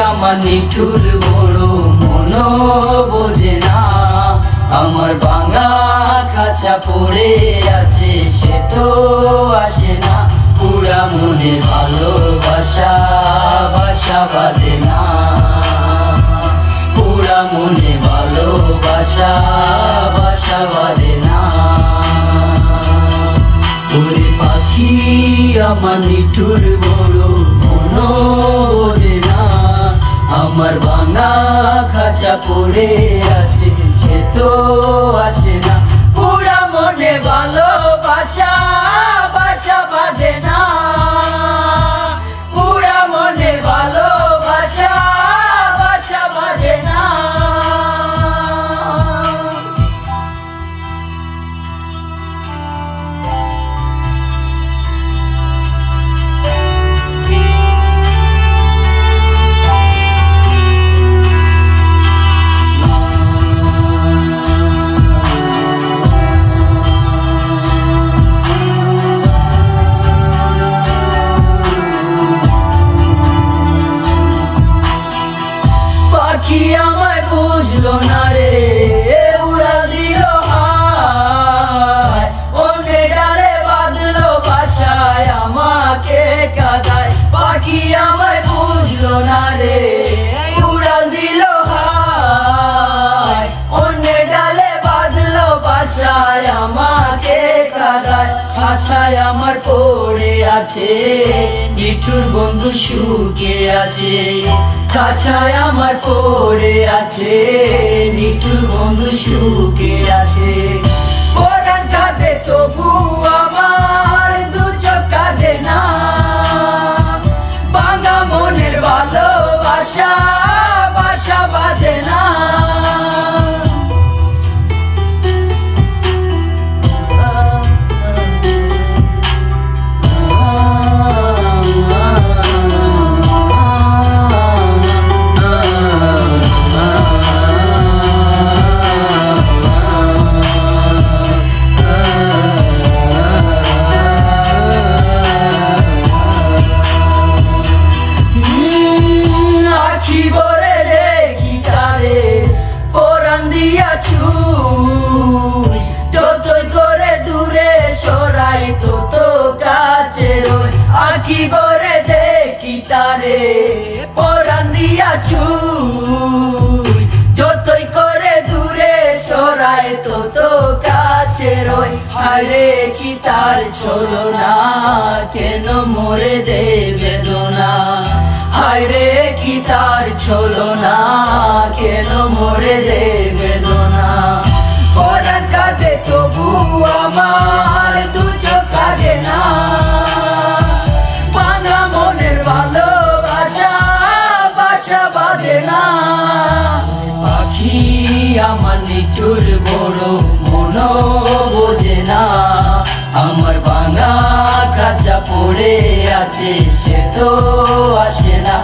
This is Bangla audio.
আমার নিঠুর বড় মন বোঝে না, আমার ভাঙা খাঁচা পড়ে আছে সে তো আসে না। পুরা মনে ভালোবাসা বাসা বাঁধে না, পুরা মনে ভালোবাসা বাসা বাঁধে না। ওরে পাখি আমার নিঠুর বড় মন বোঝে না, আমার ভাঙা খাঁচা পড়ে আছে সে তো আসে না। পুরা মনে ভালোবাসা বাসা বাঁধে না, পুরা মনে ভালোবাসা বাসা বাঁধে না। পাখি আমায় বুঝলো না রে, উড়াল দিল হায়, অন্য ডালে বাঁধলো বাসায় আমাকে কাদায়। পাখি আমায় বুঝলো না রে, উড়াল দিল হায়, অন্য ডালে বাঁধলো বাসায় আমাকে কাদায়। খাঁচায় আমার পড়ে আছে নিঠুর বন্ধু সুখে আছে, খাঁচায় আমার পড়ে আছে নিঠুর বন্ধু সুখে আছে। পরাণ কাঁদে তবু আমার দু চোখ কাঁদে না, ভাঙা মনের ভালোবাসা বাসা বাঁধে না। যতই করে দূরে সরাই তত কাছে রই, আঁখি ভরে দেখি তারে পরাণ দিয়া ছুঁই। যতই করে দূরে সরাই তত কাছে রই, আরে কি তার ছলো না কেন মরে দে বেদনা। হায়রে কি তার ছলো না কেন মরে দে বেদনা। পরাণ কাঁদে তবু আমার দু চোখ কাঁদে না, ভাঙা মনের ভালোবাসা বাসা বাঁধে না। পাখি আমার নিঠুর বড় মন বোঝে না, আমার ভাঙা খাঁচা পড়ে আছে সে তো আসে না।